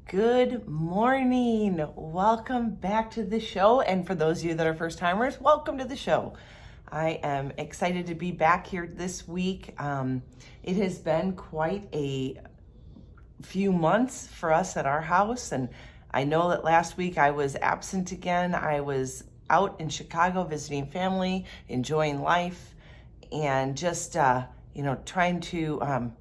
Good morning. Welcome back to the show. And for those of you that are first timers, welcome to the show. I am excited to be back here this week. It has been quite a few months for us at our house. And I know that last week I was absent again. I was out in Chicago visiting family, enjoying life, and just, trying to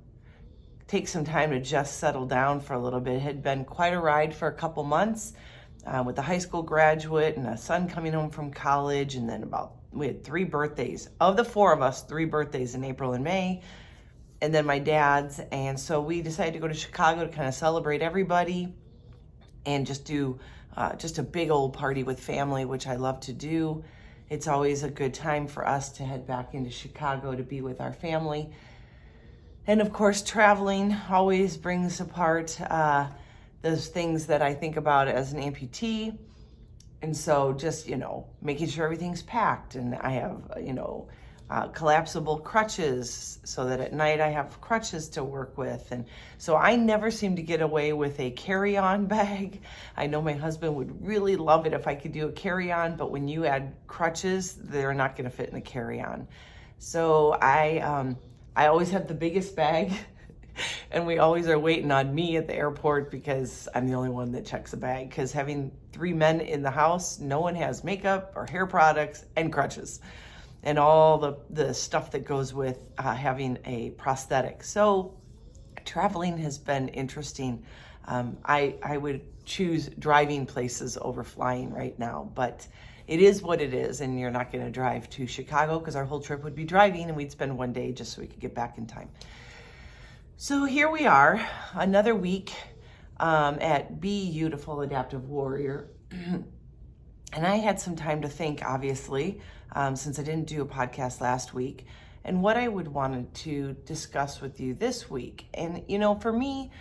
take some time to just settle down for a little bit. It had been quite a ride for a couple months with a high school graduate and a son coming home from college. And then we had 3 birthdays. Of the 4 of us, 3 birthdays in April and May, and then my dad's. And so we decided to go to Chicago to kind of celebrate everybody and just do just a big old party with family, which I love to do. It's always a good time for us to head back into Chicago to be with our family. And of course, traveling always brings apart those things that I think about as an amputee. And so just, making sure everything's packed. And I have, collapsible crutches so that at night I have crutches to work with. And so I never seem to get away with a carry-on bag. I know my husband would really love it if I could do a carry-on, but when you add crutches, they're not going to fit in a carry-on. So I always have the biggest bag, and we always are waiting on me at the airport because I'm the only one that checks a bag, because having 3 men in the house, no one has makeup or hair products and crutches and all the stuff that goes with having a prosthetic. So traveling has been interesting. I would choose driving places over flying right now, but it is what it is, and you're not going to drive to Chicago because our whole trip would be driving, and we'd spend 1 day just so we could get back in time. So here we are, another week at Beautiful Adaptive Warrior. And I had some time to think, obviously, since I didn't do a podcast last week, and what I would want to discuss with you this week. And, for me,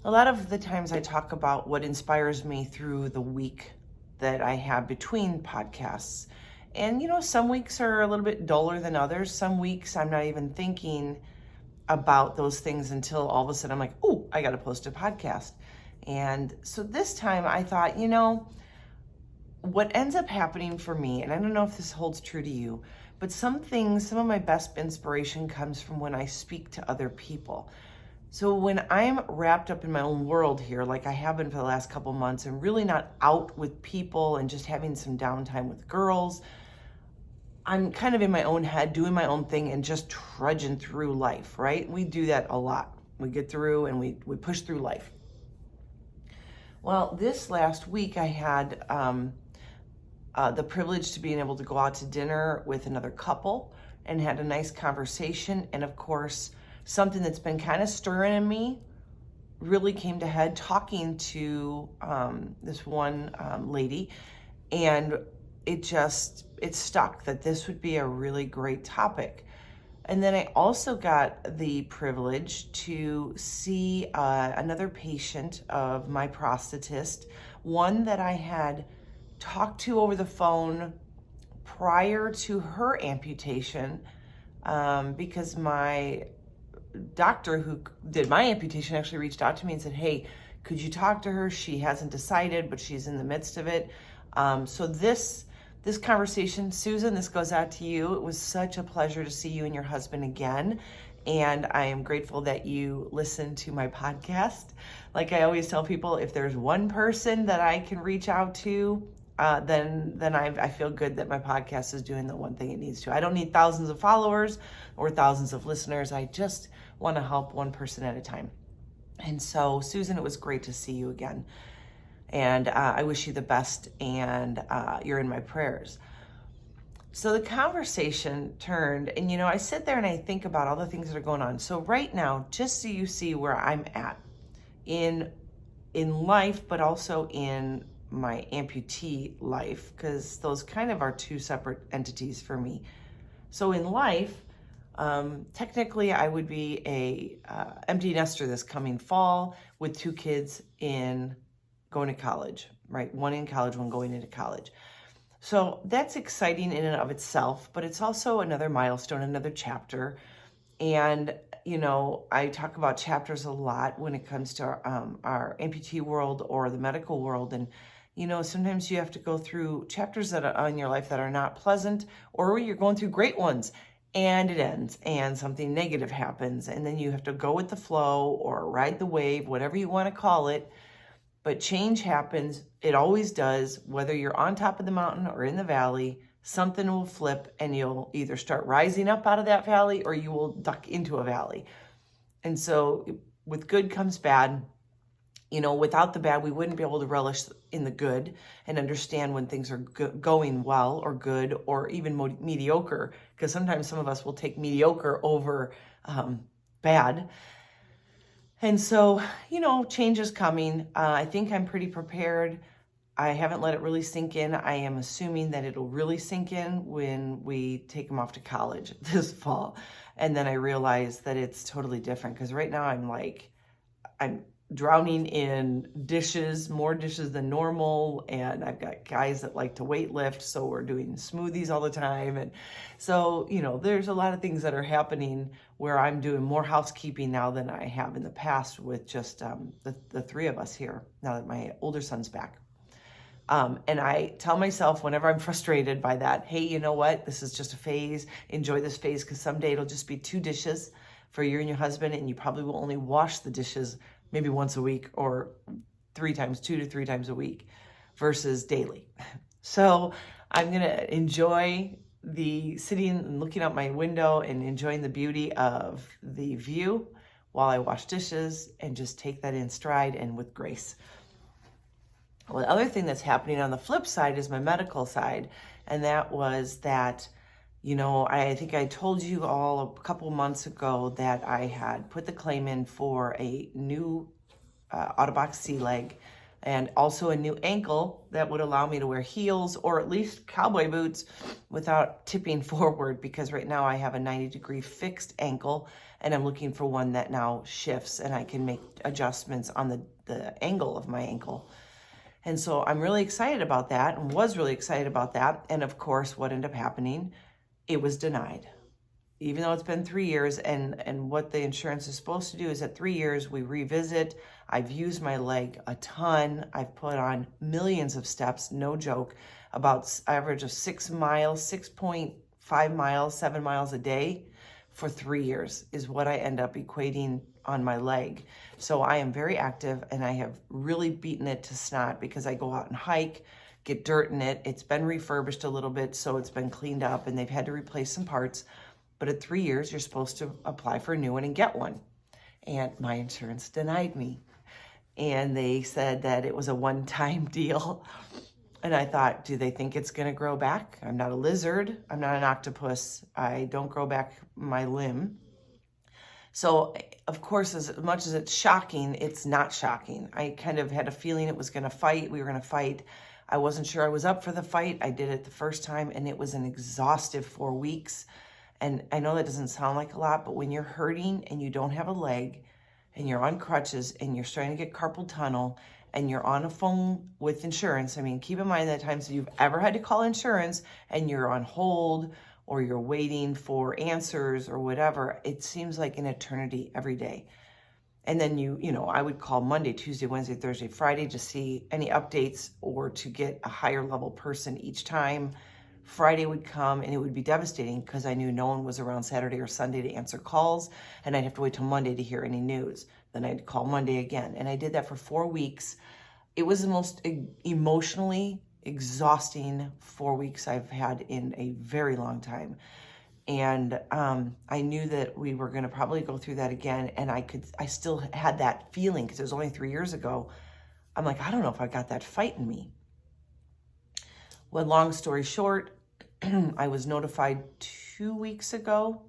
a lot of the times I talk about what inspires me through the week that I have between podcasts. And, some weeks are a little bit duller than others. Some weeks I'm not even thinking about those things until all of a sudden I'm like, oh, I got to post a podcast. And so this time I thought, what ends up happening for me, and I don't know if this holds true to you, but some of my best inspiration comes from when I speak to other people. So when I'm wrapped up in my own world here, like I have been for the last couple months, and really not out with people and just having some downtime with girls, I'm kind of in my own head, doing my own thing and just trudging through life, right? We do that a lot. We get through and we push through life. Well, this last week I had the privilege to being able to go out to dinner with another couple and had a nice conversation. And of course, something that's been kind of stirring in me really came to head talking to this one lady, and it stuck that this would be a really great topic. And then I also got the privilege to see another patient of my prosthetist, one that I had talked to over the phone prior to her amputation, because my doctor who did my amputation actually reached out to me and said, hey, could you talk to her? She hasn't decided, but she's in the midst of it. So this conversation, Susan, this goes out to you. It was such a pleasure to see you and your husband again. And I am grateful that you listen to my podcast. Like I always tell people, if there's one person that I can reach out to, then I feel good that my podcast is doing the one thing it needs to. I don't need thousands of followers or thousands of listeners. I just want to help one person at a time. And so, Susan, it was great to see you again. And I wish you the best, and you're in my prayers. So the conversation turned, and I sit there and I think about all the things that are going on. So right now, just so you see where I'm at in life, but also in my amputee life, because those kind of are 2 separate entities for me. So in life, technically I would be a empty nester this coming fall with 2 kids going to college, right? 1 in college, 1 going into college. So that's exciting in and of itself, but it's also another milestone, another chapter. And, I talk about chapters a lot when it comes to our amputee world or the medical world. And, sometimes you have to go through chapters that are in your life that are not pleasant, or you're going through great ones and it ends and something negative happens. And then you have to go with the flow or ride the wave, whatever you want to call it. But change happens. It always does, whether you're on top of the mountain or in the valley. Something will flip and you'll either start rising up out of that valley or you will duck into a valley. And so with good comes bad. Without the bad, we wouldn't be able to relish in the good and understand when things are going well or good or even mediocre, because sometimes some of us will take mediocre over bad. And so, change is coming. I think I'm pretty prepared. I haven't let it really sink in. I am assuming that it'll really sink in when we take them off to college this fall. And then I realize that it's totally different, because right now I'm drowning in dishes, more dishes than normal. And I've got guys that like to weight lift, so we're doing smoothies all the time. And so, there's a lot of things that are happening where I'm doing more housekeeping now than I have in the past with just the three of us here, now that my older son's back. And I tell myself whenever I'm frustrated by that, hey, you know what? This is just a phase. Enjoy this phase, because someday it'll just be 2 dishes for you and your husband, and you probably will only wash the dishes maybe once a week or 2 to 3 times a week versus daily. So I'm going to enjoy the sitting and looking out my window and enjoying the beauty of the view while I wash dishes, and just take that in stride and with grace. Well, the other thing that's happening on the flip side is my medical side. And that was that, I think I told you all a couple months ago that I had put the claim in for a new Autobox sea leg, and also a new ankle that would allow me to wear heels or at least cowboy boots without tipping forward, because right now I have a 90-degree fixed ankle, and I'm looking for one that now shifts and I can make adjustments on the angle of my ankle. And so I'm really excited about that, and was really excited about that. And of course, what ended up happening, it was denied. Even though it's been 3 years, and what the insurance is supposed to do is at 3 years, we revisit. I've used my leg a ton. I've put on millions of steps, no joke, about average of 6 miles, 6.5 miles, 7 miles a day for 3 years is what I end up equating on my leg. So I am very active, and I have really beaten it to snot, because I go out and hike, get dirt in it. It's been refurbished a little bit, so it's been cleaned up, and they've had to replace some parts. But at 3 years, you're supposed to apply for a new one and get one. And my insurance denied me. And they said that it was a one-time deal. And I thought, do they think it's going to grow back? I'm not a lizard. I'm not an octopus. I don't grow back my limb. So, of course, as much as it's shocking, it's not shocking. I kind of had a feeling it was going to fight. We were going to fight. I wasn't sure I was up for the fight. I did it the first time, and it was an exhaustive 4 weeks. And I know that doesn't sound like a lot, but when you're hurting and you don't have a leg, and you're on crutches, and you're starting to get carpal tunnel, and you're on a phone with insurance, I mean, keep in mind that times that you've ever had to call insurance and you're on hold, or you're waiting for answers or whatever, it seems like an eternity every day. And then I would call Monday, Tuesday, Wednesday, Thursday, Friday to see any updates or to get a higher level person each time. Friday would come, and it would be devastating, because I knew no one was around Saturday or Sunday to answer calls, and I'd have to wait till Monday to hear any news. Then I'd call Monday again, and I did that for 4 weeks. It was the most emotionally exhausting 4 weeks I've had in a very long time. And I knew that we were going to probably go through that again, and I still had that feeling, because it was only 3 years ago. I'm like, I don't know if I got that fight in me. Well, long story short, I was notified 2 weeks ago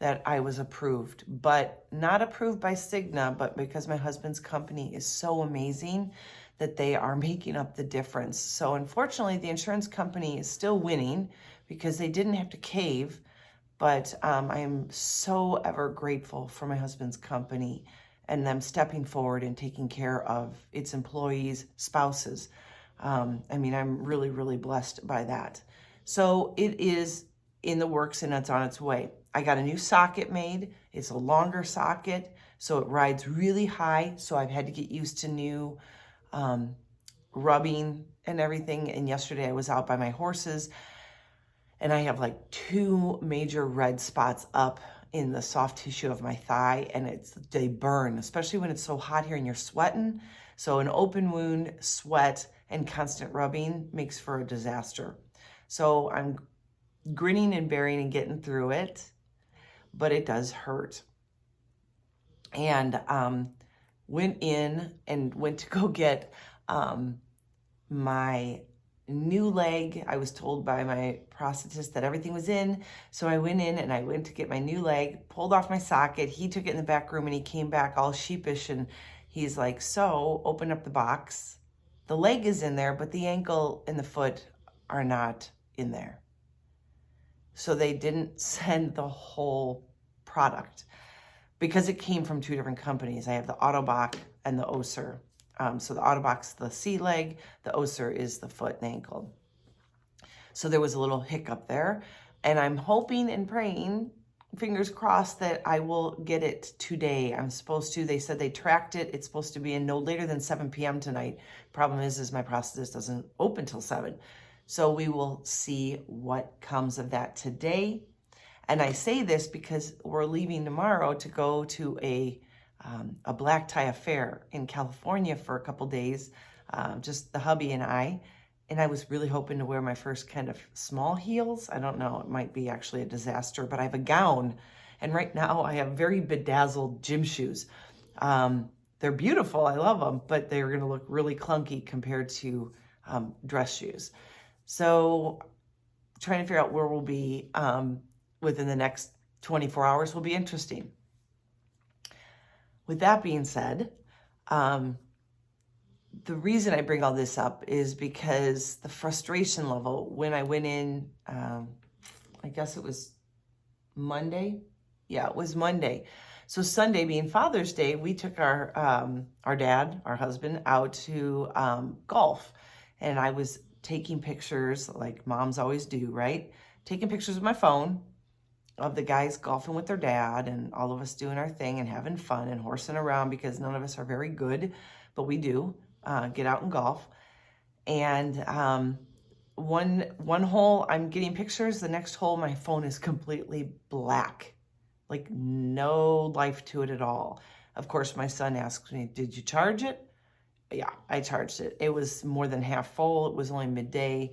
that I was approved, but not approved by Cigna, but because my husband's company is so amazing that they are making up the difference. So unfortunately, the insurance company is still winning, because they didn't have to cave, but I am so ever grateful for my husband's company and them stepping forward and taking care of its employees' spouses. I'm really, really blessed by that. So it is in the works, and it's on its way. I got a new socket made. It's a longer socket, so it rides really high. So I've had to get used to new rubbing and everything. And yesterday I was out by my horses and I have like 2 major red spots up in the soft tissue of my thigh, and they burn, especially when it's so hot here and you're sweating. So an open wound, sweat, and constant rubbing makes for a disaster. So I'm grinning and bearing and getting through it, but it does hurt. And went to go get my new leg. I was told by my prosthetist that everything was in. So I went in and I went to get my new leg, pulled off my socket. He took it in the back room and he came back all sheepish and he's like, so open up the box. The leg is in there, but the ankle and the foot are not in there. So they didn't send the whole product because it came from 2 different companies. I have the Autobach and the Oser. So the Autobach's the sea leg, the Oser is the foot and ankle. So there was a little hiccup there, and I'm hoping and praying, fingers crossed, that I will get it today. I'm supposed to. They said they tracked it. It's supposed to be in no later than 7 p.m. tonight. Problem is my prosthetist doesn't open till 7. So we will see what comes of that today. And I say this because we're leaving tomorrow to go to a black tie affair in California for a couple days, just the hubby and I. And I was really hoping to wear my first kind of small heels. I don't know, it might be actually a disaster, but I have a gown. And right now I have very bedazzled gym shoes. They're beautiful, I love them, but they're gonna look really clunky compared to dress shoes. So trying to figure out where we'll be within the next 24 hours will be interesting. With that being said, the reason I bring all this up is because the frustration level when I went in, I guess it was Monday. Yeah, it was Monday. So Sunday being Father's Day, we took our dad, our husband, out to golf. And I was taking pictures like moms always do, right? Taking pictures with my phone of the guys golfing with their dad and all of us doing our thing and having fun and horsing around because none of us are very good, but we do get out and golf. And one hole I'm getting pictures, the next hole my phone is completely black, like no life to it at all. Of course, my son asks me, did you charge it? Yeah, I charged it. It was more than half full. It was only midday.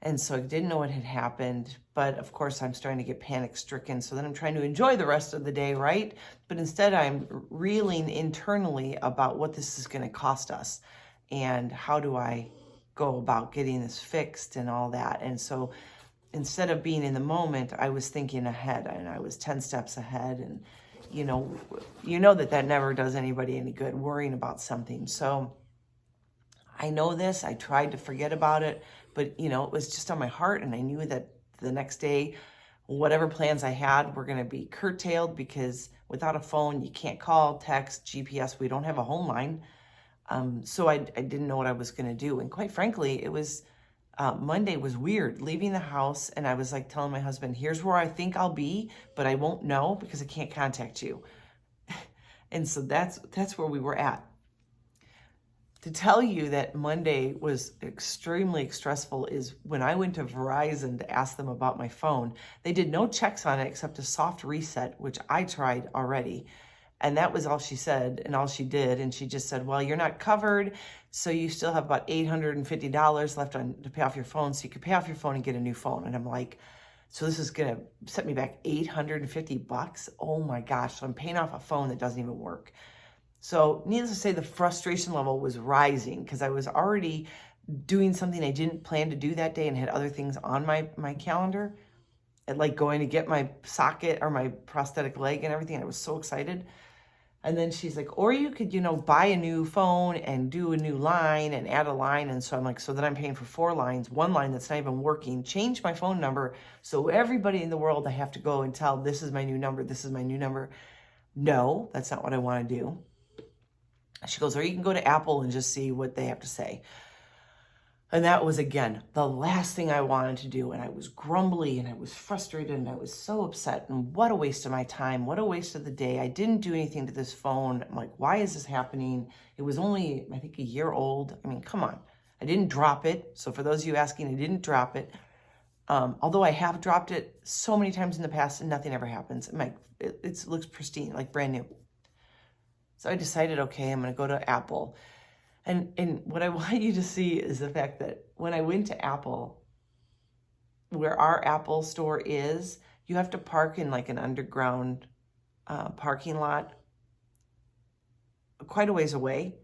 And so I didn't know what had happened, but of course I'm starting to get panic stricken. So then I'm trying to enjoy the rest of the day, right? But instead I'm reeling internally about what this is going to cost us and how do I go about getting this fixed and all that. And so instead of being in the moment, I was thinking ahead and I was 10 steps ahead. And you know that never does anybody any good, worrying about something. So I know this, I tried to forget about it, but it was just on my heart, and I knew that the next day, whatever plans I had were going to be curtailed because without a phone, you can't call, text, GPS. We don't have a home line. So I didn't know what I was going to do. And quite frankly, it was Monday was weird, leaving the house, and I was like telling my husband, here's where I think I'll be, but I won't know because I can't contact you. And so that's where we were at. To tell you that Monday was extremely stressful is when I went to Verizon to ask them about my phone. They did no checks on it except a soft reset, which I tried already. And that was all she said and all she did. And she just said, well, you're not covered, so you still have about $850 left to pay off your phone. So you could pay off your phone and get a new phone. And I'm like, so this is going to set me back $850? Oh my gosh. So I'm paying off a phone that doesn't even work. So needless to say, the frustration level was rising because I was already doing something I didn't plan to do that day and had other things on my calendar, and like going to get my socket or my prosthetic leg and everything. I was so excited. And then she's like, or you could, buy a new phone and do a new line and add a line. And so I'm like, so then I'm paying for 4 lines, 1 line that's not even working, change my phone number. So everybody in the world, I have to go and tell, this is my new number. This is my new number. No, that's not what I want to do. She goes, or you can go to Apple and just see what they have to say. And that was, again, the last thing I wanted to do. And I was grumbly and I was frustrated and I was so upset. And what a waste of my time. What a waste of the day. I didn't do anything to this phone. I'm like, why is this happening? It was only, I think, a year old. I mean, come on. I didn't drop it. So for those of you asking, I didn't drop it. Although I have dropped it so many times in the past and nothing ever happens. It looks pristine, like brand new. So I decided, okay, I'm going to go to Apple. And what I want you to see is the fact that when I went to Apple, where our Apple store is, you have to park in like an underground parking lot quite a ways away,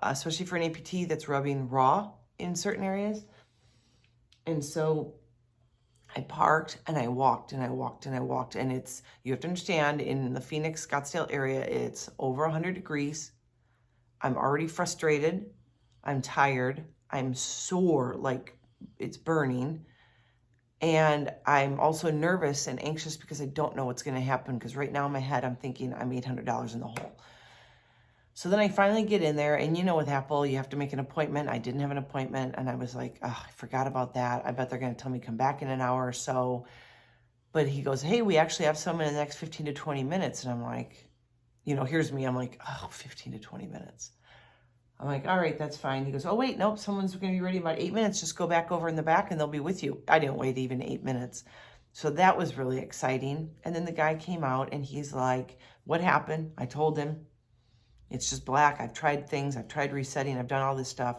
especially for an amputee that's rubbing raw in certain areas. And so I parked and I walked and I walked and I walked. And you have to understand, in the Phoenix, Scottsdale area, it's over 100 degrees. I'm already frustrated. I'm tired. I'm sore, like it's burning. And I'm also nervous and anxious because I don't know what's going to happen. Because right now in my head, I'm thinking I'm $800 in the hole. So then I finally get in there. And with Apple, you have to make an appointment. I didn't have an appointment. And I was like, oh, I forgot about that. I bet they're going to tell me come back in an hour or so. But he goes, hey, we actually have some in the next 15 to 20 minutes. And I'm like, here's me. I'm like, oh, 15 to 20 minutes. I'm like, all right, that's fine. He goes, oh, wait, nope, someone's going to be ready in about 8 minutes. Just go back over in the back and they'll be with you. I didn't wait even 8 minutes. So that was really exciting. And then the guy came out and he's like, what happened? I told him, it's just black. I've tried things. I've tried resetting. I've done all this stuff.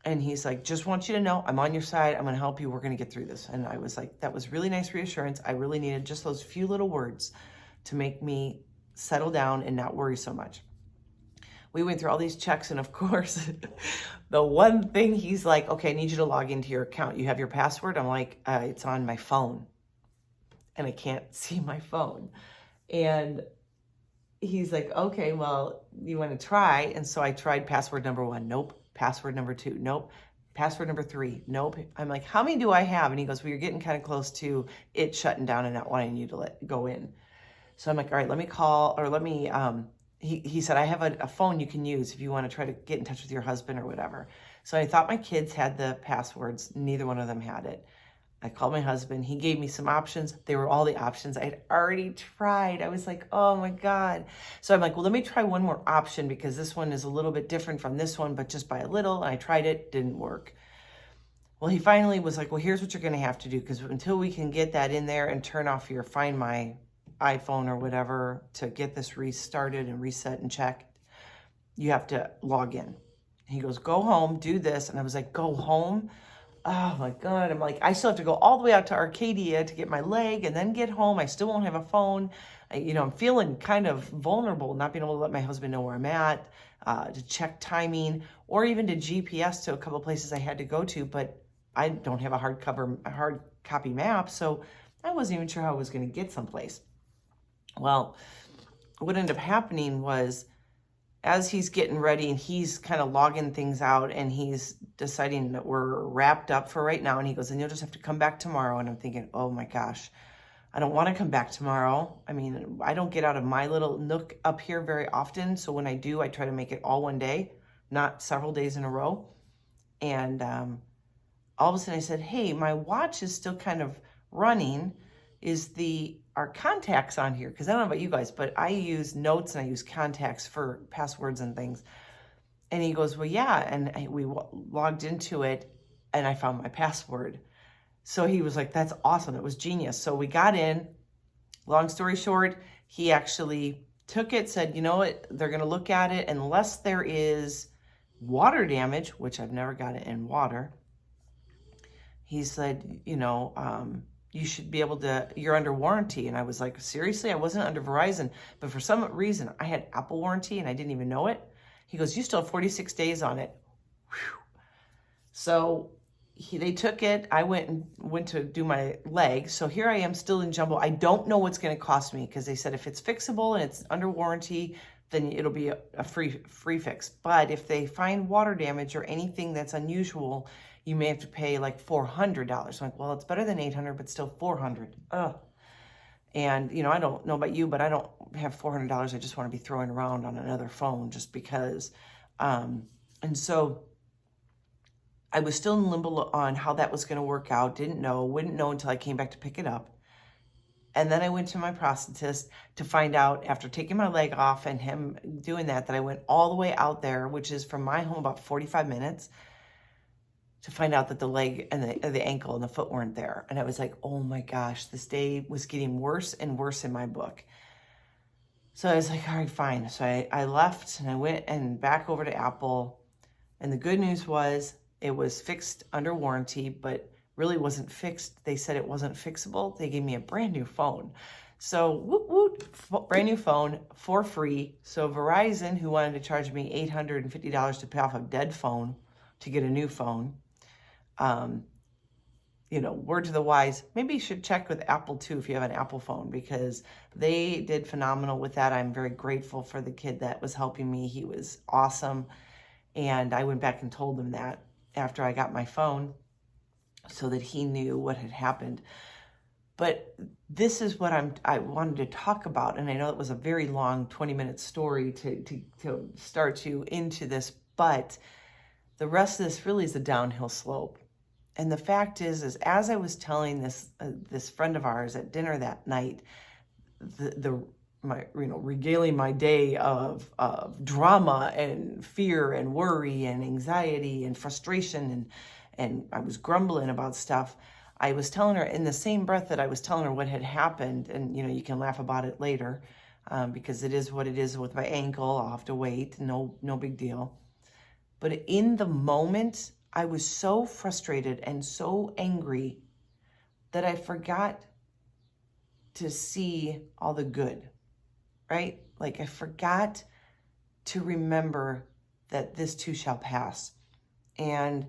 And he's like, just want you to know, I'm on your side. I'm going to help you. We're going to get through this. And I was like, that was really nice reassurance. I really needed just those few little words to make me settle down and not worry so much. We went through all these checks, and of course, the one thing he's like, okay, I need you to log into your account. You have your password? I'm like, it's on my phone, and I can't see my phone. And he's like, okay, well, you want to try? And so I tried password number 1. Nope. Password number 2. Nope. Password number 3. Nope. I'm like, how many do I have? And he goes, well, you're getting kind of close to it shutting down and not wanting you to go in. So I'm like, all right, let me call, or let me, he said, I have a phone you can use if you want to try to get in touch with your husband or whatever. So I thought my kids had the passwords. Neither one of them had it. I called my husband. He gave me some options. They were all the options I had already tried. I was like, oh my God. So I'm like, well, let me try one more option because this one is a little bit different from this one, but just by a little. And I tried it, didn't work. Well, he finally was like, well, here's what you're going to have to do, because until we can get that in there and turn off your Find My iPhone or whatever to get this restarted and reset and checked, you have to log in. He goes, go home, do this. And I was like, go home? Oh my God. I'm like, I still have to go all the way out to Arcadia to get my leg and then get home. I still won't have a phone. I'm feeling kind of vulnerable, not being able to let my husband know where I'm at, to check timing, or even to GPS to a couple of places I had to go to, but I don't have a hard copy map. So I wasn't even sure how I was going to get someplace. Well, what ended up happening was, as he's getting ready and he's kind of logging things out and he's deciding that we're wrapped up for right now, and he goes, and you'll just have to come back tomorrow. And I'm thinking, oh my gosh, I don't want to come back tomorrow. I mean, I don't get out of my little nook up here very often. So when I do, I try to make it all one day, not several days in a row. And all of a sudden I said, hey, my watch is still kind of running. Are contacts on here? Because I don't know about you guys, but I use notes and I use contacts for passwords and things. And he goes, well, yeah. And we logged into it and I found my password. So he was like, that's awesome. It was genius. So we got in. Long story short, he actually took it, said, you know what, they're going to look at it unless there is water damage, which I've never got it in water. He said, you should be able to, you're under warranty. And I was like, seriously? I wasn't under Verizon, but for some reason I had Apple warranty and I didn't even know it. He goes, you still have 46 days on it. Whew. So they took it. I went to do my leg. So here I am still in jumbo. I don't know what's going to cost me, because they said if it's fixable and it's under warranty, then it'll be a free fix. But if they find water damage or anything that's unusual, you may have to pay like $400. I'm like, well, it's better than $800, but still $400. Ugh. And, I don't know about you, but I don't have $400. I just want to be throwing around on another phone just because. And so I was still in limbo on how that was going to work out. Wouldn't know until I came back to pick it up. And then I went to my prosthetist to find out, after taking my leg off and him doing that I went all the way out there, which is from my home about 45 minutes, to find out that the leg and the ankle and the foot weren't there. And I was like, oh my gosh, this day was getting worse and worse in my book. So I was like, all right, fine. So I left and I went and back over to Apple. And the good news was it was fixed under warranty, but really wasn't fixed. They said it wasn't fixable. They gave me a brand new phone. So woot woot, brand new phone for free. So Verizon, who wanted to charge me $850 to pay off a dead phone to get a new phone, word to the wise, maybe you should check with Apple too if you have an Apple phone, because they did phenomenal with that. I'm very grateful for the kid that was helping me. He was awesome. And I went back and told him that after I got my phone so that he knew what had happened. But this is what I wanted to talk about. And I know it was a very long 20-minute story to start you into this, but the rest of this really is a downhill slope. And the fact is as I was telling this friend of ours at dinner that night, regaling my day of drama and fear and worry and anxiety and frustration, and I was grumbling about stuff. I was telling her in the same breath that I was telling her what had happened, and you can laugh about it later, because it is what it is with my ankle. I'll have to wait. No big deal. But in the moment, I was so frustrated and so angry that I forgot to see all the good, right? Like I forgot to remember that this too shall pass. And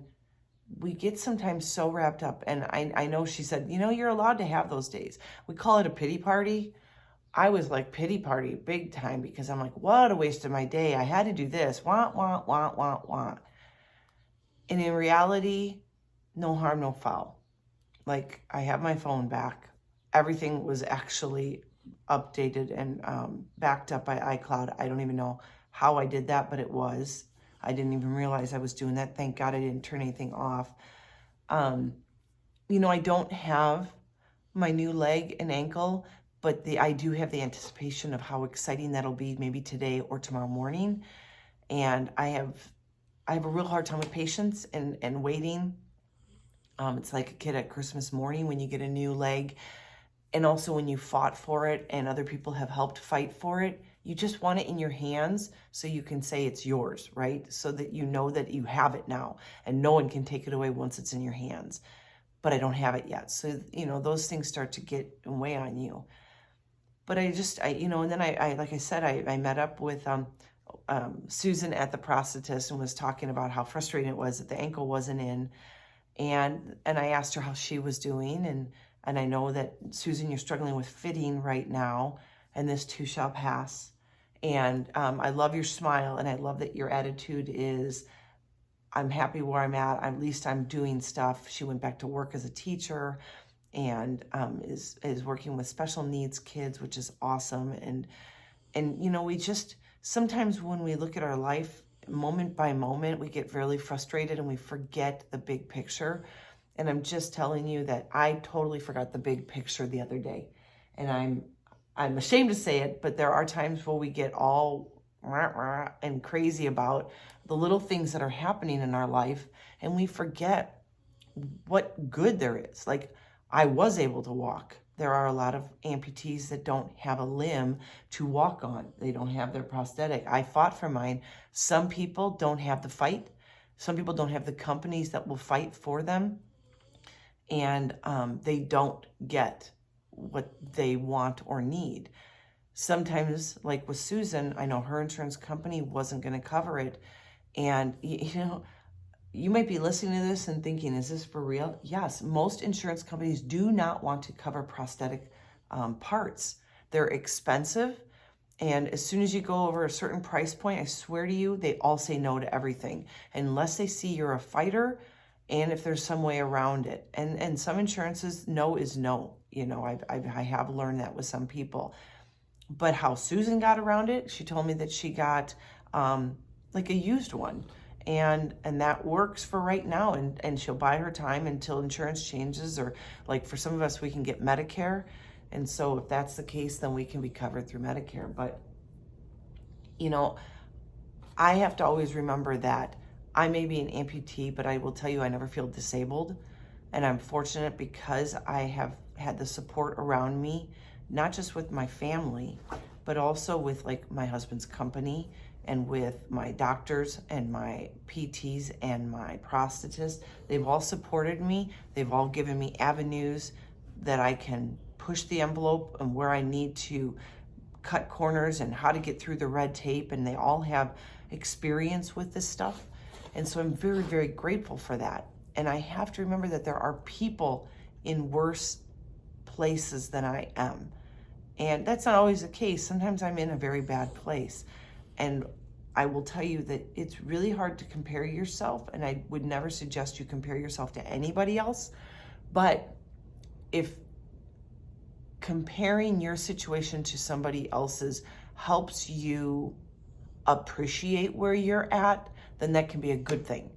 we get sometimes so wrapped up. And I know she said, you're allowed to have those days. We call it a pity party. I was like pity party big time, because I'm like, what a waste of my day. I had to do this. Want. And in reality, no harm, no foul. Like I have my phone back. Everything was actually updated and backed up by iCloud. I don't even know how I did that, but it was. I didn't even realize I was doing that. Thank God I didn't turn anything off. I don't have my new leg and ankle, but I do have the anticipation of how exciting that'll be, maybe today or tomorrow morning. And I have a real hard time with patience and waiting. It's like a kid at Christmas morning when you get a new leg, and also when you fought for it and other people have helped fight for it. You just want it in your hands so you can say it's yours, right? So that you know that you have it now and no one can take it away once it's in your hands. But I don't have it yet. So, those things start to get and weigh on you. But and then I like I said, I met up with Susan at the prosthetist and was talking about how frustrating it was that the ankle wasn't in. And I asked her how she was doing. And I know that, Susan, you're struggling with fitting right now, and this too shall pass. And I love your smile, and I love that your attitude is, I'm happy where I'm at least I'm doing stuff. She went back to work as a teacher and is working with special needs kids, which is awesome. And we just, sometimes when we look at our life moment by moment, we get really frustrated and we forget the big picture. And I'm just telling you that I totally forgot the big picture the other day. And I'm ashamed to say it, but there are times where we get all rah, rah, and crazy about the little things that are happening in our life, and we forget what good there is. Like, I was able to walk. There are a lot of amputees that don't have a limb to walk on. They don't have their prosthetic. I fought for mine. Some people don't have the fight. Some people don't have the companies that will fight for them. And they don't get what they want or need. Sometimes, like with Susan, I know her insurance company wasn't going to cover it. And, you might be listening to this and thinking, is this for real? Yes, most insurance companies do not want to cover prosthetic parts. They're expensive. And as soon as you go over a certain price point, I swear to you, they all say no to everything, unless they see you're a fighter and if there's some way around it. And some insurances, no is no. I have learned that with some people. But how Susan got around it, she told me that she got like a used one. And that works for right now, and she'll buy her time until insurance changes, or like for some of us, we can get Medicare. And so if that's the case, then we can be covered through Medicare. But, you know, I have to always remember that I may be an amputee, but I will tell you I never feel disabled. And I'm fortunate because I have had the support around me, not just with my family, but also with like my husband's company and with my doctors and my PTs and my prosthetists. They've all supported me. They've all given me avenues that I can push the envelope and where I need to cut corners and how to get through the red tape. And they all have experience with this stuff. And so I'm very, very grateful for that. And I have to remember that there are people in worse places than I am. And that's not always the case. Sometimes I'm in a very bad place. And I will tell you that it's really hard to compare yourself. And I would never suggest you compare yourself to anybody else. But if comparing your situation to somebody else's helps you appreciate where you're at, then that can be a good thing.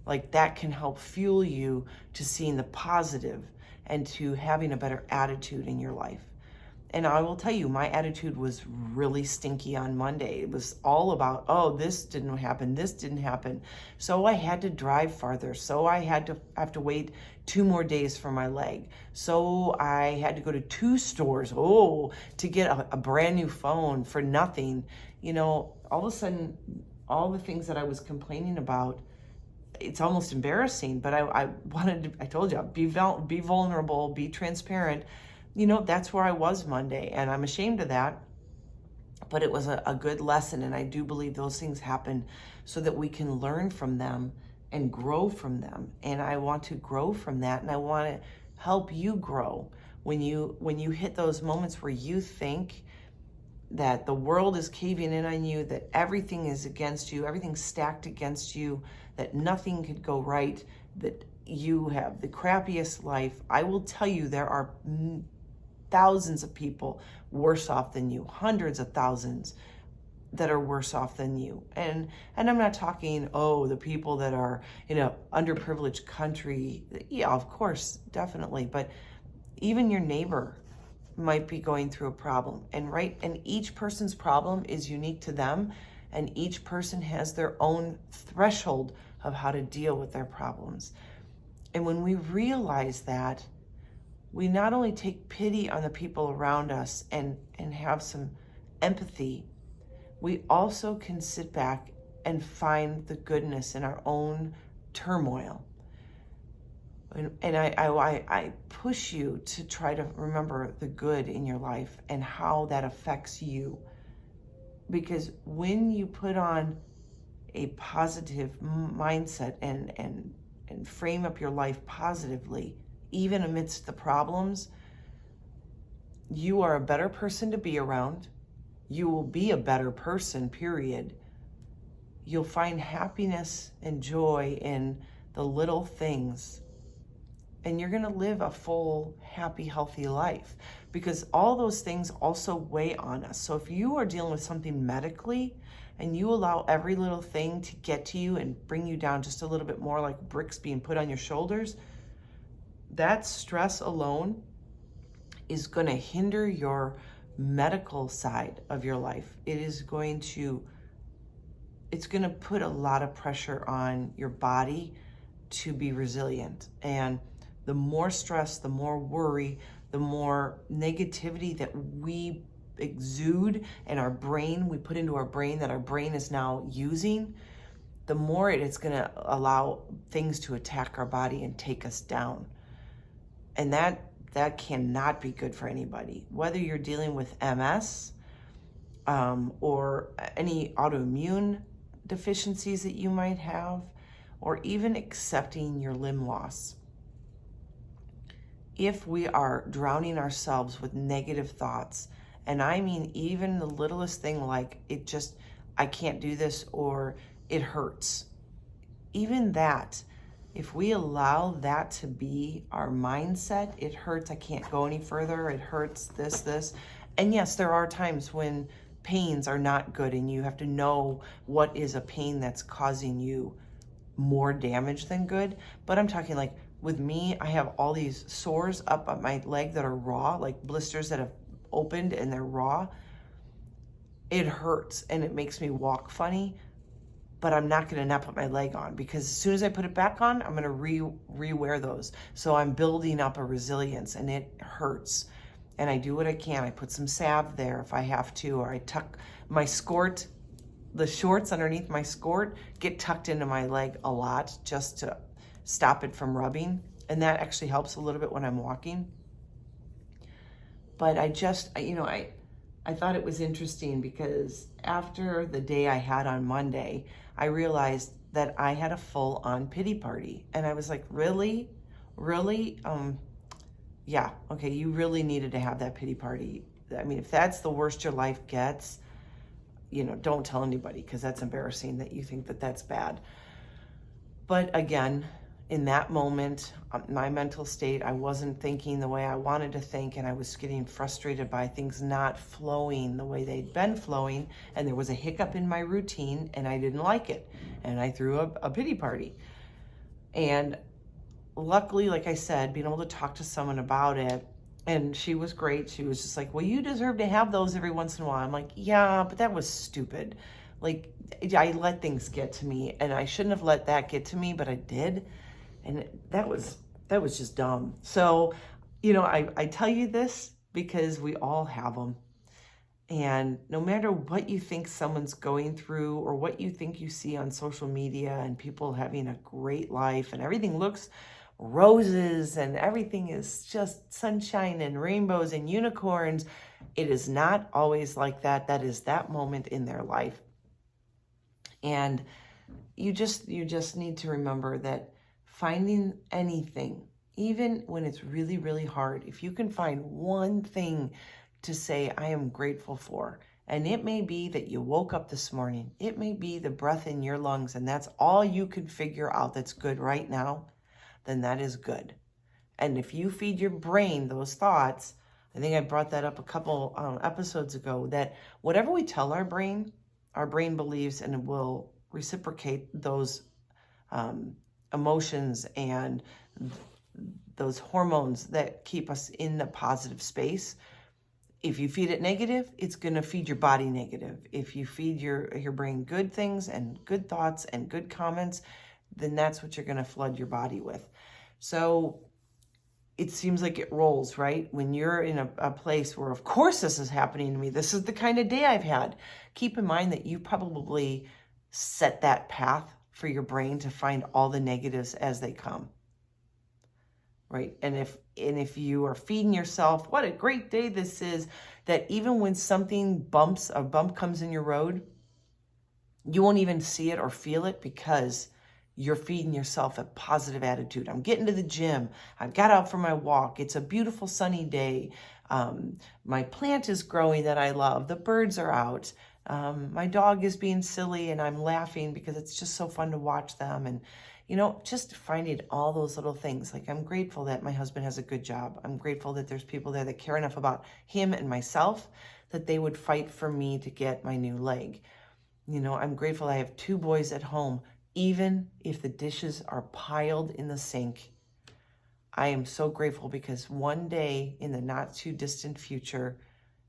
Like that can help fuel you to seeing the positive and to having a better attitude in your life. And I will tell you, my attitude was really stinky on Monday. It was all about, oh, this didn't happen. So I had to drive farther. So I have to wait 2 more days for my leg. So I had to go to 2 stores, to get a brand new phone for nothing. You know, all of a sudden, all the things that I was complaining about, it's almost embarrassing, but I told you, be vulnerable, be transparent. You know, that's where I was Monday, and I'm ashamed of that, but it was a good lesson, and I do believe those things happen so that we can learn from them and grow from them. And I want to grow from that, and I want to help you grow. When you hit those moments where you think that the world is caving in on you, that everything is against you, everything's stacked against you, that nothing could go right, that you have the crappiest life, I will tell you there are thousands of people worse off than you, hundreds of thousands that are worse off than you. And I'm not talking, the people that are in an underprivileged country. Yeah, of course, definitely. But even your neighbor might be going through a problem. And each person's problem is unique to them. And each person has their own threshold of how to deal with their problems. And when we realize that, we not only take pity on the people around us and have some empathy, we also can sit back and find the goodness in our own turmoil. And I push you to try to remember the good in your life and how that affects you. Because when you put on a positive mindset and frame up your life positively, even amidst the problems, you are a better person to be around. You will be a better person, period. You'll find happiness and joy in the little things. And you're going to live a full, happy, healthy life, because all those things also weigh on us. So if you are dealing with something medically and you allow every little thing to get to you and bring you down just a little bit more, like bricks being put on your shoulders, that stress alone is going to hinder your medical side of your life. It's going to put a lot of pressure on your body to be resilient. And the more stress, the more worry, the more negativity that we exude and we put into our brain, that our brain is now using, the more it's going to allow things to attack our body and take us down. And that cannot be good for anybody. Whether you're dealing with MS or any autoimmune deficiencies that you might have, or even accepting your limb loss. If we are drowning ourselves with negative thoughts, and I mean even the littlest thing like I can't do this, or it hurts, even that, if we allow that to be our mindset, it hurts, I can't go any further, it hurts, this. And yes, there are times when pains are not good, and you have to know what is a pain that's causing you more damage than good. But I'm talking like with me, I have all these sores up on my leg that are raw, like blisters that have opened and they're raw. It hurts and it makes me walk funny, but I'm not going to not put my leg on, because as soon as I put it back on, I'm going to re-wear those. So I'm building up a resilience, and it hurts. And I do what I can. I put some salve there if I have to, or I tuck my skirt, the shorts underneath my skirt get tucked into my leg a lot just to stop it from rubbing. And that actually helps a little bit when I'm walking. But I thought it was interesting because after the day I had on Monday, I realized that I had a full-on pity party. And I was like, really? Really? Yeah, okay, you really needed to have that pity party. I mean, if that's the worst your life gets, don't tell anybody, because that's embarrassing that you think that that's bad. But again, in that moment, my mental state, I wasn't thinking the way I wanted to think, and I was getting frustrated by things not flowing the way they'd been flowing, and there was a hiccup in my routine, and I didn't like it, and I threw a pity party. And luckily, like I said, being able to talk to someone about it, and she was great. She was just like, well, you deserve to have those every once in a while. I'm like, yeah, but that was stupid. Like, I let things get to me, and I shouldn't have let that get to me, but I did. And that was just dumb. So, I tell you this because we all have them. And no matter what you think someone's going through, or what you think you see on social media and people having a great life and everything looks roses and everything is just sunshine and rainbows and unicorns, it is not always like that. That is that moment in their life. And you just need to remember that finding anything, even when it's really, really hard, if you can find one thing to say, I am grateful for, and it may be that you woke up this morning, it may be the breath in your lungs, and that's all you can figure out that's good right now, then that is good. And if you feed your brain those thoughts, I think I brought that up a couple episodes ago, that whatever we tell our brain believes and will reciprocate those emotions and those hormones that keep us in the positive space. If you feed it negative, it's going to feed your body negative. If you feed your brain good things and good thoughts and good comments, then that's what you're going to flood your body with. So it seems like it rolls, right? When you're in a place where, of course, this is happening to me, this is the kind of day I've had, keep in mind that you probably set that path for your brain to find all the negatives as they come, right? And if you are feeding yourself, what a great day this is, that even when a bump comes in your road, you won't even see it or feel it, because you're feeding yourself a positive attitude. I'm getting to the gym. I got out for my walk. It's a beautiful sunny day. My plant is growing that I love. The birds are out. My dog is being silly and I'm laughing because it's just so fun to watch them. And, just finding all those little things. Like, I'm grateful that my husband has a good job. I'm grateful that there's people there that care enough about him and myself that they would fight for me to get my new leg. I'm grateful I have 2 boys at home. Even if the dishes are piled in the sink, I am so grateful, because one day in the not too distant future,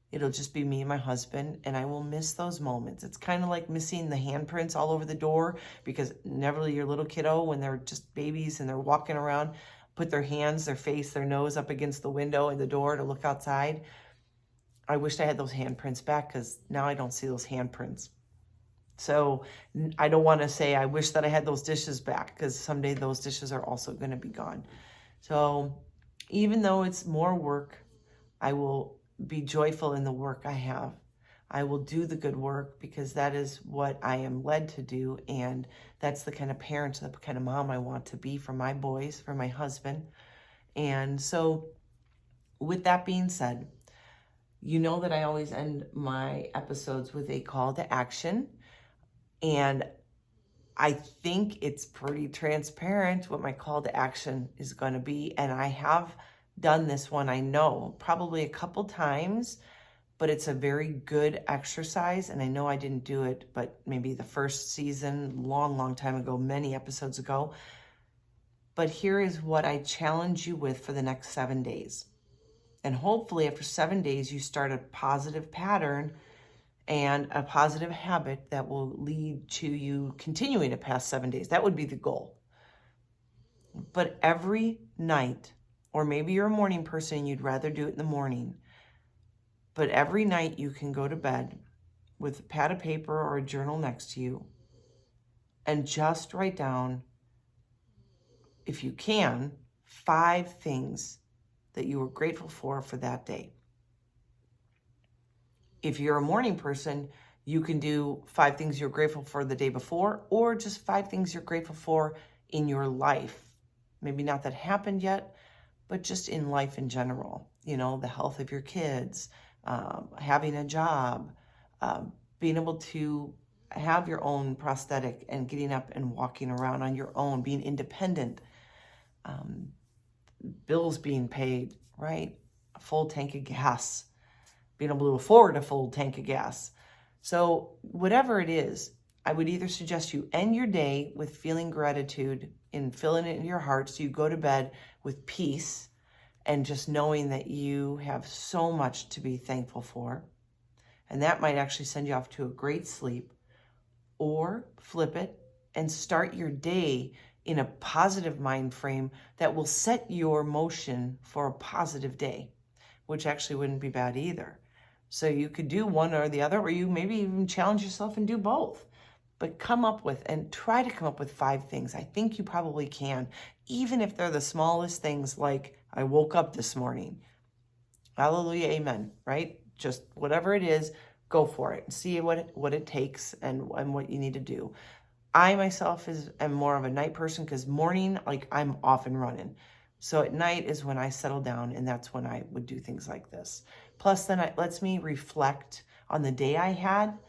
it'll just be me and my husband, and I will miss those moments. It's kind of like missing the handprints all over the door, because never your little kiddo, when they're just babies and they're walking around, put their hands, their face, their nose up against the window and the door to look outside. I wished I had those handprints back, because now I don't see those handprints. So I don't want to say I wish that I had those dishes back, because someday those dishes are also going to be gone. So even though it's more work, I will be joyful in the work I have. I will do the good work, because that is what I am led to do. And that's the kind of parent, the kind of mom I want to be for my boys, for my husband. And so with that being said, you know that I always end my episodes with a call to action. And I think it's pretty transparent what my call to action is going to be. And I have done this one, I know, probably a couple times, but it's a very good exercise. And I know I didn't do it, but maybe the first season, long time ago, many episodes ago. But here is what I challenge you with for the next 7 days. And hopefully after 7 days, you start a positive pattern and a positive habit that will lead to you continuing to pass 7 days. That would be the goal. But every night, or maybe you're a morning person and you'd rather do it in the morning, but every night you can go to bed with a pad of paper or a journal next to you and just write down, if you can, 5 things that you were grateful for that day. If you're a morning person, you can do 5 things you're grateful for the day before, or just 5 things you're grateful for in your life. Maybe not that happened yet, but just in life in general. You know, the health of your kids, having a job, being able to have your own prosthetic and getting up and walking around on your own, being independent, bills being paid, right? A full tank of gas, being able to afford a full tank of gas. So whatever it is, I would either suggest you end your day with feeling gratitude and filling it in your heart so you go to bed with peace and just knowing that you have so much to be thankful for. And that might actually send you off to a great sleep. Or flip it and start your day in a positive mind frame that will set your motion for a positive day, which actually wouldn't be bad either. So you could do one or the other, or you maybe even challenge yourself and do both. But come up with and try to come up with 5 things. I think you probably can, even if they're the smallest things, like I woke up this morning. Hallelujah, amen, right? Just whatever it is, go for it and see what it takes and what you need to do. I myself am more of a night person because morning, like I'm off and running. So at night is when I settle down, and that's when I would do things like this. Plus then it lets me reflect on the day I had.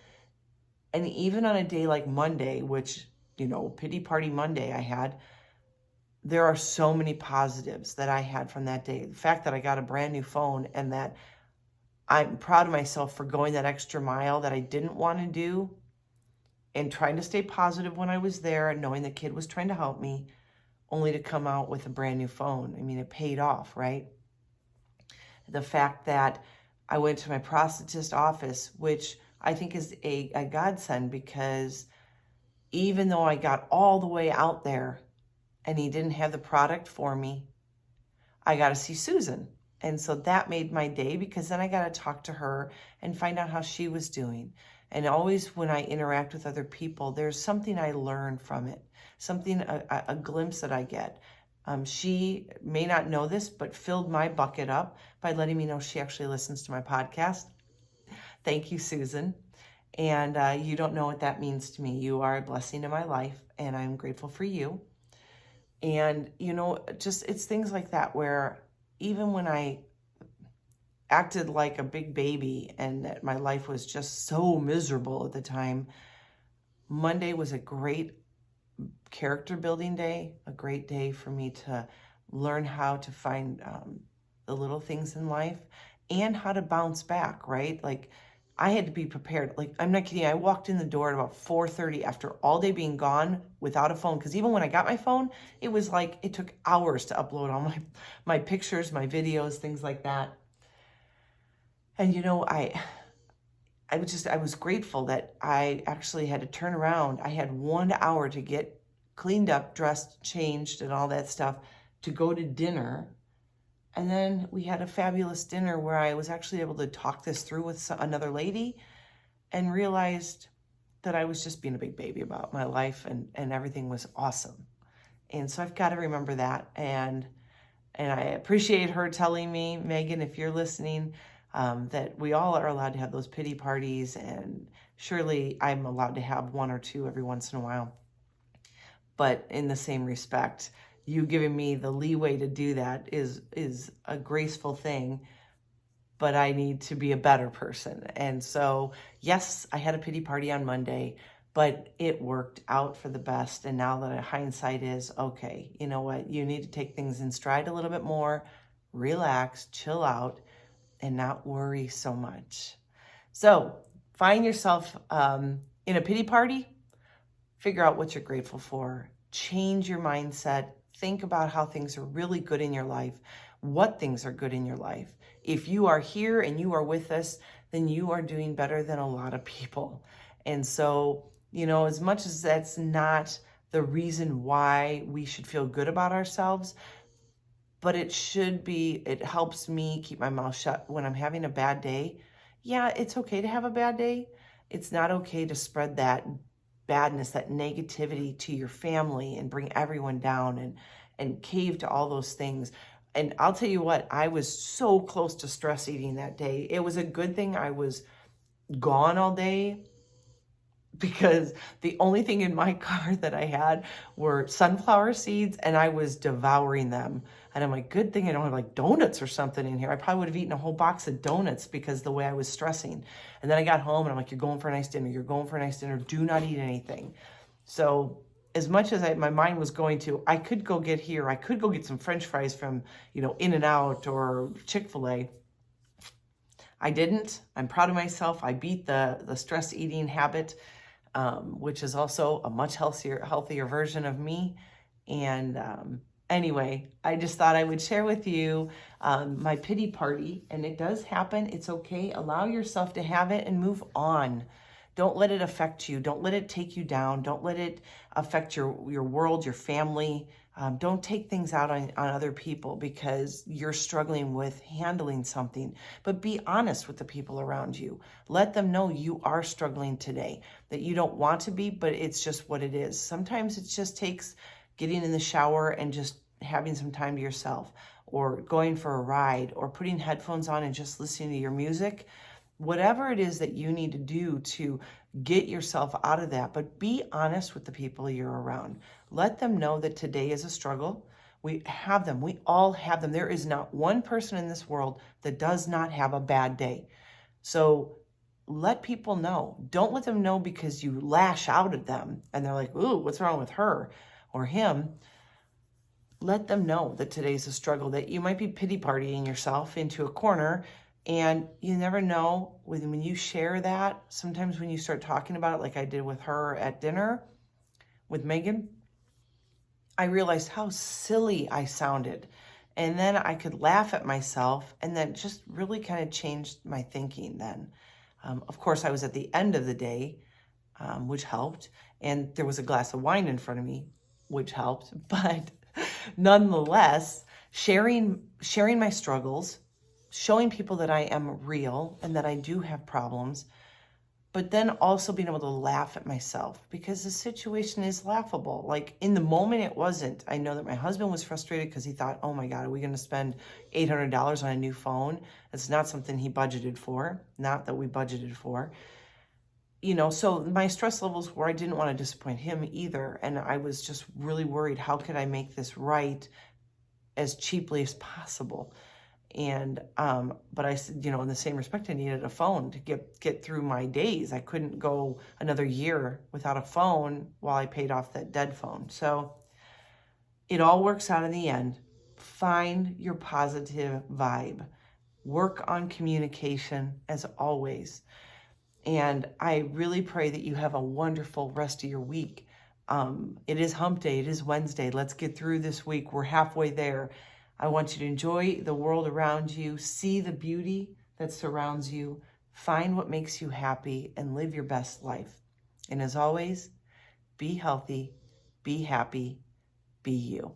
And even on a day like Monday, which, pity party Monday I had, there are so many positives that I had from that day. The fact that I got a brand new phone and that I'm proud of myself for going that extra mile that I didn't want to do and trying to stay positive when I was there and knowing the kid was trying to help me, only to come out with a brand new phone. I mean, it paid off, right? The fact that I went to my prosthetist office, which I think is a godsend, because even though I got all the way out there and he didn't have the product for me, I got to see Susan. And so that made my day, because then I got to talk to her and find out how she was doing. And always when I interact with other people, there's something I learn from it, a glimpse that I get. She may not know this, but filled my bucket up by letting me know she actually listens to my podcast. Thank you, Susan. And you don't know what that means to me. You are a blessing in my life, and I'm grateful for you. And, just it's things like that where even when I acted like a big baby and that my life was just so miserable at the time, Monday was a great character building day, a great day for me to learn how to find the little things in life and how to bounce back, right? Like I had to be prepared. Like, I'm not kidding. I walked in the door at about 4:30 after all day being gone without a phone. Because even when I got my phone, it was like it took hours to upload all my pictures, my videos, things like that. And I was grateful that I actually had to turn around. I had 1 hour to get cleaned up, dressed, changed, and all that stuff to go to dinner. And then we had a fabulous dinner where I was actually able to talk this through with another lady and realized that I was just being a big baby about my life, and everything was awesome. And so I've got to remember that. And I appreciate her telling me, Megan, if you're listening, that we all are allowed to have those pity parties, and surely I'm allowed to have 1 or 2 every once in a while. But in the same respect, you giving me the leeway to do that is a graceful thing, but I need to be a better person. And so, yes, I had a pity party on Monday, but it worked out for the best. And now that hindsight is, okay, you know what? You need to take things in stride a little bit more, relax, chill out, and not worry so much. So find yourself in a pity party, figure out what you're grateful for, change your mindset, think about how things are really good in your life, what things are good in your life. If you are here and you are with us, then you are doing better than a lot of people. And so, as much as that's not the reason why we should feel good about ourselves, but it should be, it helps me keep my mouth shut when I'm having a bad day. Yeah, it's okay to have a bad day. It's not okay to spread that badness, that negativity to your family and bring everyone down and cave to all those things. And I'll tell you what, I was so close to stress eating that day. It was a good thing I was gone all day, because the only thing in my car that I had were sunflower seeds, and I was devouring them. And I'm like, good thing I don't have like donuts or something in here. I probably would have eaten a whole box of donuts because the way I was stressing. And then I got home and I'm like, you're going for a nice dinner. You're going for a nice dinner. Do not eat anything. So as much as my mind was going to, I could go get here. I could go get some French fries from, In-N-Out or Chick-fil-A. I didn't. I'm proud of myself. I beat the stress eating habit, which is also a much healthier version of me. And anyway, I just thought I would share with you my pity party. And it does happen. It's okay. Allow yourself to have it and move on. Don't let it affect you. Don't let it take you down. Don't let it affect your world, your family. Don't take things out on other people because you're struggling with handling something. But be honest with the people around you. Let them know you are struggling today, that you don't want to be, but it's just what it is. Sometimes it just takes getting in the shower and just having some time to yourself, or going for a ride, or putting headphones on and just listening to your music. Whatever it is that you need to do to get yourself out of that, but be honest with the people you're around. Let them know that today is a struggle. We have them. We all have them. There is not one person in this world that does not have a bad day. So let people know. Don't let them know because you lash out at them and they're like, ooh, what's wrong with her or him? Let them know that today's a struggle, that you might be pity partying yourself into a corner. And you never know, when you share that, sometimes when you start talking about it, like I did with her at dinner with Megan, I realized how silly I sounded. And then I could laugh at myself, and then just really kind of changed my thinking then. Of course, I was at the end of the day, which helped. And there was a glass of wine in front of me, which helped. But nonetheless, sharing my struggles, showing people that I am real and that I do have problems, but then also being able to laugh at myself because the situation is laughable. Like in the moment, it wasn't. I know that my husband was frustrated because he thought, oh my God, are we going to spend $800 on a new phone? It's not something he budgeted for, not that we budgeted for. So my stress levels were, I didn't want to disappoint him either. And I was just really worried, how could I make this right as cheaply as possible? And, but I said, in the same respect, I needed a phone to get through my days. I couldn't go another year without a phone while I paid off that dead phone. So it all works out in the end. Find your positive vibe. Work on communication as always. And I really pray that you have a wonderful rest of your week. It is hump day. It is Wednesday. Let's get through this week. We're halfway there. I want you to enjoy the world around you, see the beauty that surrounds you, find what makes you happy, and live your best life. And as always, be healthy, be happy, be you.